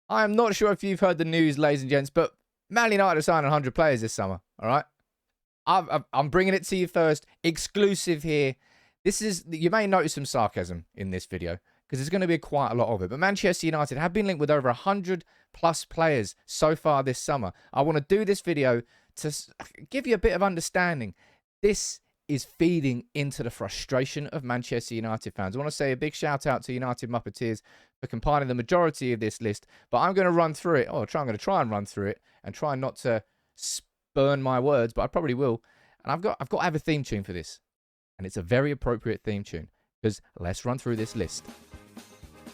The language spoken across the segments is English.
I am not sure if you've heard the news, ladies and gents, but Man United are signing 100 players this summer, all right? I'm bringing it to you first. Exclusive here. You may notice some sarcasm in this video because there's going to be quite a lot of it. But Manchester United have been linked with over 100 plus players so far this summer. I want to do this video to give you a bit of understanding. This is feeding into the frustration of Manchester United fans. I want to say a big shout out to United Muppeteers for compiling the majority of this list. But I'm going to run through it. I'm going to try and run through it and try not to burn my words, but I probably will. And I've got to have a theme tune for this. And it's a very appropriate theme tune because let's run through this list.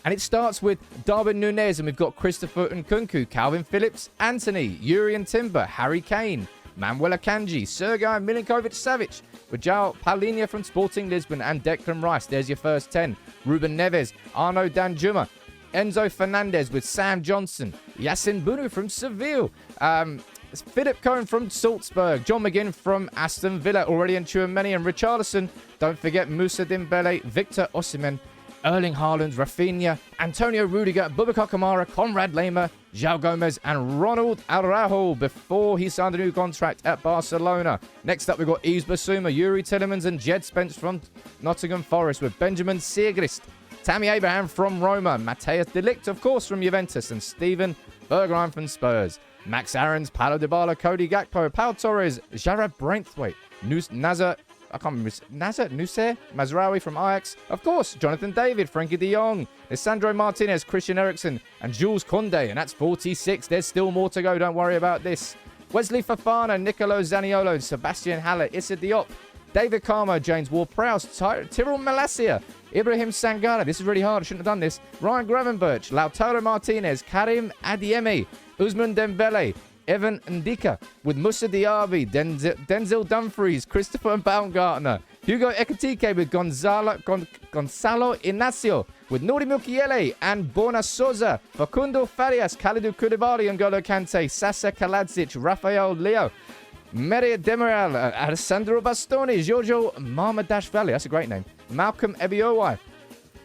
And it starts with Darwin Núñez, and we've got Christopher Nkunku, Calvin Phillips, Antony, Jurrien Timber, Harry Kane, Manuel Akanji, Sergei Milinkovic-Savic, João Palhinha from Sporting Lisbon, and Declan Rice. There's your first 10. Ruben Neves, Arnaud Danjuma, Enzo Fernandez with Sam Johnson, Yacine Bounou from Seville, Philip Cohen from Salzburg, John McGinn from Aston Villa, Aurelien Tchouameni and Richarlison. Don't forget Moussa Dembele, Victor Osimhen, Erling Haaland, Rafinha, Antonio Rudiger, Boubacar Kamara, Conrad Lema, João Gomez, and Ronald Araujo before he signed a new contract at Barcelona. Next up, we've got Yves Bissouma, Yuri Tillemans, and Jed Spence from Nottingham Forest with Benjamin Siegrist, Tammy Abraham from Roma, Matthias de Ligt, of course, from Juventus, and Steven Bergwijn from Spurs. Max Aarons, Paulo Dybala, Cody Gakpo, Pau Torres, Jarrad Braithwaite, Nazar Nusser Mazraoui from Ajax. Of course, Jonathan David, Frankie de Jong, Lisandro Martinez, Christian Eriksen, and Jules Koundé. And that's 46. There's still more to go. Don't worry about this. Wesley Fofana, Nicolo Zaniolo, Sebastian Haller, Issa Diop, David Carmo, James Ward-Prowse, Tyrell Malacia, Ibrahim Sangare. This is really hard. I shouldn't have done this. Ryan Gravenberch, Lautaro Martinez, Karim Adeyemi, Ousmane Dembele, Evan Ndika with Moussa Diaby, Denzel Dumfries, Christopher Baumgartner, Hugo Ekitike with Gonzalo Inacio, with Nuri Mukiele and Borna Souza, Facundo Farias, Kalidou Koulibaly, N'Golo Kante, Sasa Kaladzic, Rafael Leo, Merih Demiral, Alessandro Bastoni, Giorgio Marmadashvili, that's a great name, Malcolm Ebiowai.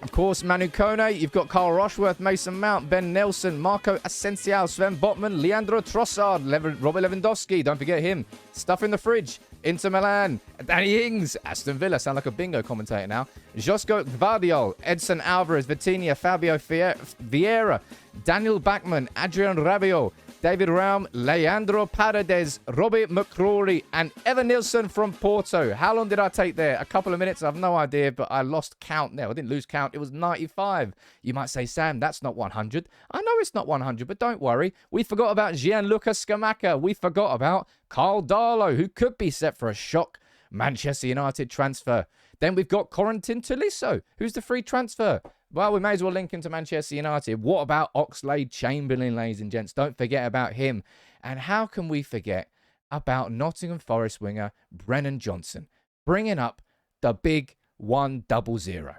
Of course, Manu Kone, you've got Carl Rushworth, Mason Mount, Ben Nelson, Marco Asensio, Sven Botman, Leandro Trossard, Robert Lewandowski, don't forget him. Stuff in the fridge, Inter Milan, Danny Ings, Aston Villa, sound like a bingo commentator now. Josko Gvardiol, Edson Alvarez, Vitinha, Fabio Vieira, Daniel Bachmann, Adrian Rabiot, David Raum, Leandro Paredes, Robbie McCrory, and Evan Nilsson from Porto. How long did I take there? A couple of minutes? I have no idea, but I lost count there. I didn't lose count. It was 95. You might say, Sam, that's not 100. I know it's not 100, but don't worry. We forgot about Gianluca Scamacca. We forgot about Carl Darlow, who could be set for a shock Manchester United transfer. Then we've got Corentin Tolisso, who's the free transfer. Well, we may as well link him to Manchester United. What about Oxlade-Chamberlain, ladies and gents? Don't forget about him. And how can we forget about Nottingham Forest winger Brennan Johnson, bringing up the big 100?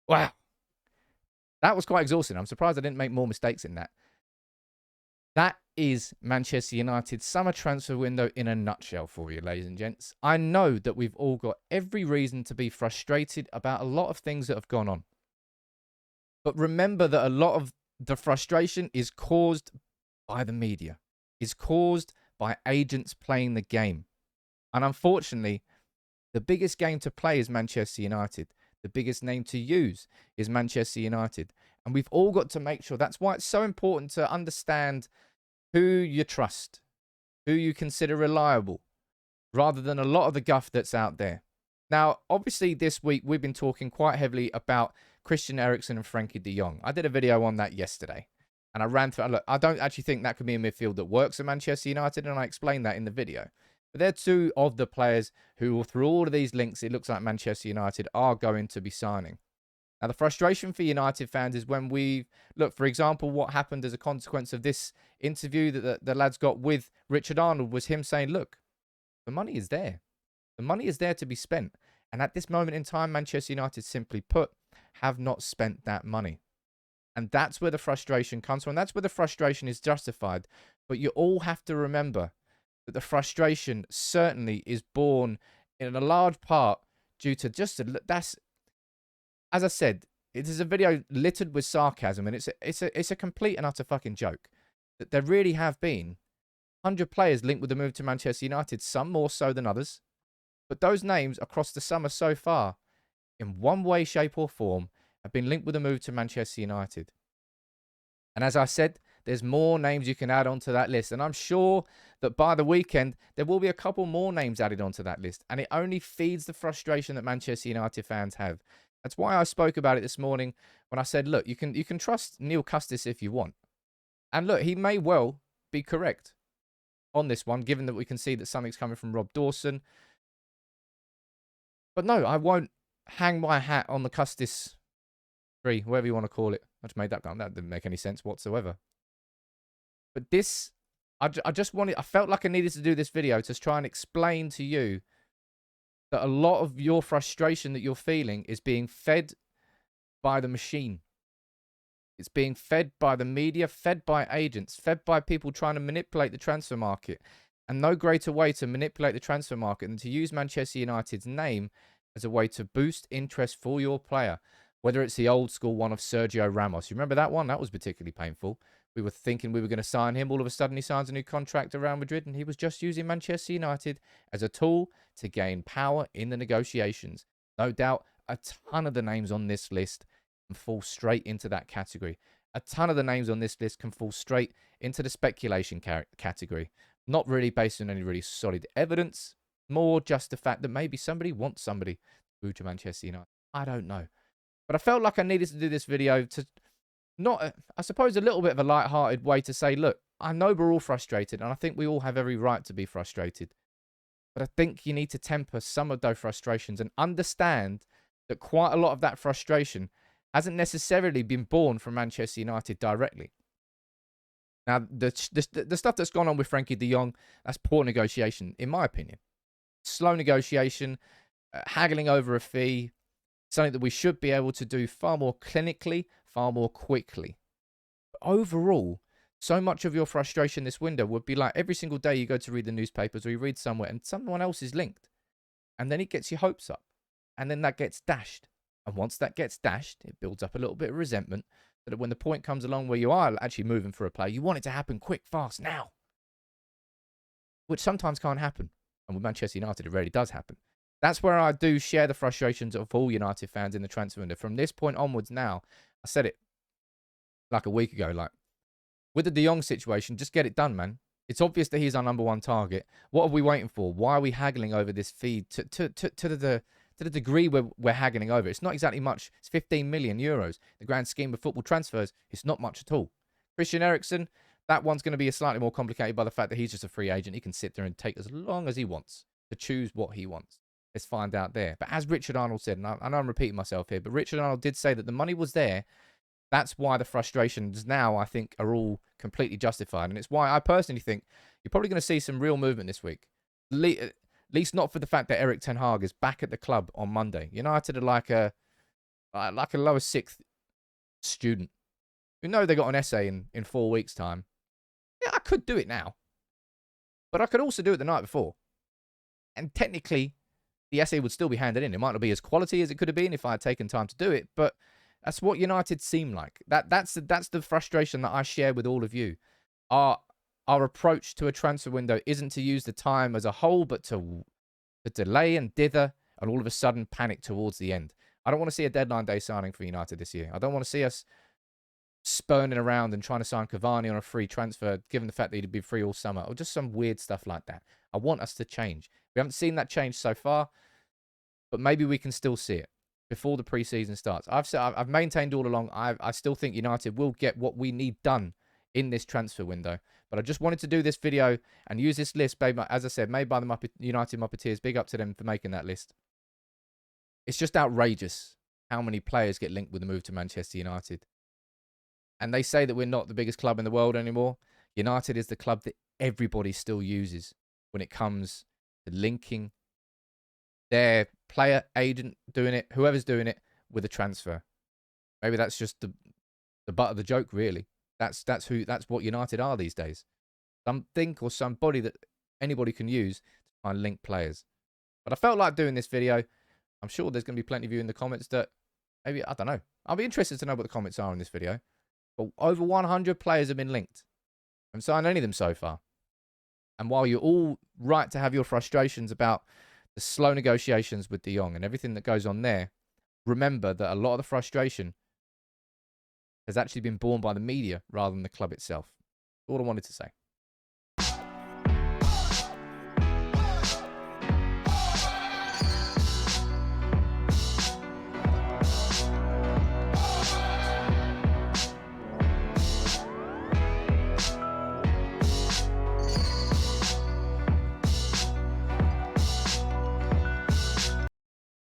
Wow. That was quite exhausting. I'm surprised I didn't make more mistakes in that. That is Manchester United's summer transfer window in a nutshell for you, ladies and gents. I know that we've all got every reason to be frustrated about a lot of things that have gone on. But remember that a lot of the frustration is caused by the media, is caused by agents playing the game. And unfortunately, the biggest game to play is Manchester United. The biggest name to use is Manchester United. And we've all got to make sure. That's why it's so important to understand who you trust, who you consider reliable, rather than a lot of the guff that's out there. Now, obviously, this week, we've been talking quite heavily about Christian Eriksen and Frankie de Jong. I did a video on that yesterday. And I ran through, look, I don't actually think that could be a midfield that works at Manchester United. And I explained that in the video. But they're two of the players who, through all of these links, it looks like Manchester United are going to be signing. Now, the frustration for United fans is when we look, for example, what happened as a consequence of this interview that the lads got with Richard Arnold was him saying, look, the money is there. The money is there to be spent. And at this moment in time, Manchester United, simply put, have not spent that money. And that's where the frustration comes from. That's where the frustration is justified. But you all have to remember that the frustration certainly is born in a large part due to just that's, as I said, it is a video littered with sarcasm, and it's a complete and utter fucking joke. That there really have been 100 players linked with the move to Manchester United, some more so than others. But those names across the summer so far, in one way, shape, or form, have been linked with the move to Manchester United. And as I said, there's more names you can add onto that list. And I'm sure that by the weekend, there will be a couple more names added onto that list. And it only feeds the frustration that Manchester United fans have. That's why I spoke about it this morning when I said, look, you can trust Neil Custis if you want. And look, he may well be correct on this one, given that we can see that something's coming from Rob Dawson. But no, I won't hang my hat on the Custis tree, whatever you want to call it. I just made that down. That didn't make any sense whatsoever. But this, I felt like I needed to do this video to try and explain to you that a lot of your frustration that you're feeling is being fed by the machine. It's being fed by the media, fed by agents, fed by people trying to manipulate the transfer market. And no greater way to manipulate the transfer market than to use Manchester United's name as a way to boost interest for your player. Whether it's the old school one of Sergio Ramos. You remember that one? That was particularly painful. We were thinking we were going to sign him. All of a sudden, he signs a new contract around Madrid, and he was just using Manchester United as a tool to gain power in the negotiations. No doubt, a ton of the names on this list can fall straight into that category. A ton of the names on this list can fall straight into the speculation category. Not really based on any really solid evidence. More just the fact that maybe somebody wants somebody to move to Manchester United. I don't know. But I felt like I needed to do this video to not, I suppose, a little bit of a light-hearted way to say, look, I know we're all frustrated, and I think we all have every right to be frustrated. But I think you need to temper some of those frustrations and understand that quite a lot of that frustration hasn't necessarily been born from Manchester United directly. Now, the stuff that's gone on with Frankie de Jong, that's poor negotiation, in my opinion. Slow negotiation, haggling over a fee, something that we should be able to do far more clinically, far more quickly. But overall, so much of your frustration this window would be like every single day you go to read the newspapers or you read somewhere and someone else is linked. And then it gets your hopes up. And then that gets dashed. And once that gets dashed, it builds up a little bit of resentment so that when the point comes along where you are actually moving for a player, you want it to happen quick, fast, now. Which sometimes can't happen. And with Manchester United, it rarely does happen. That's where I do share the frustrations of all United fans in the transfer window. From this point onwards now, I said it like a week ago, like, with the De Jong situation, just get it done, man. It's obvious that he's our number one target. What are we waiting for? Why are we haggling over this fee to the degree we're haggling over? It's not exactly much. It's 15 million euros. The grand scheme of football transfers, it's not much at all. Christian Eriksen, that one's going to be slightly more complicated by the fact that he's just a free agent. He can sit there and take as long as he wants to choose what he wants. Let's find out there. But as Richard Arnold said, and I know I'm repeating myself here, but Richard Arnold did say that the money was there. That's why the frustrations now, I think, are all completely justified. And it's why I personally think you're probably going to see some real movement this week. At least not for the fact that Erik ten Hag is back at the club on Monday. United are like a lower sixth student. You know they got an essay in 4 weeks' time. Yeah, I could do it now. But I could also do it the night before. And technically, the essay would still be handed in. It might not be as quality as it could have been if I had taken time to do it, but that's what United seem like. That's the frustration that I share with all of you. Our approach to a transfer window isn't to use the time as a whole, but to delay and dither and all of a sudden panic towards the end. I don't want to see a deadline day signing for United this year. I don't want to see us spurning around and trying to sign Cavani on a free transfer, given the fact that he'd be free all summer, or just some weird stuff like that. I want us to change. We haven't seen that change so far, but maybe we can still see it before the preseason starts. I've maintained all along, I still think United will get what we need done in this transfer window. But I just wanted to do this video and use this list, as I said, made by the United Muppeteers. Big up to them for making that list. It's just outrageous how many players get linked with the move to Manchester United. And they say that we're not the biggest club in the world anymore. United is the club that everybody still uses when it comes to linking their player, agent doing it, whoever's doing it, with a transfer. Maybe that's just the butt of the joke, really. That's what United are these days. Something or somebody that anybody can use to try and link players. But I felt like doing this video. I'm sure there's going to be plenty of you in the comments that Maybe, I don't know. I'll be interested to know what the comments are in this video. But over 100 players have been linked. I haven't signed any of them so far. And while you're all right to have your frustrations about the slow negotiations with Jong and everything that goes on there, remember that a lot of the frustration has actually been borne by the media rather than the club itself. All I wanted to say.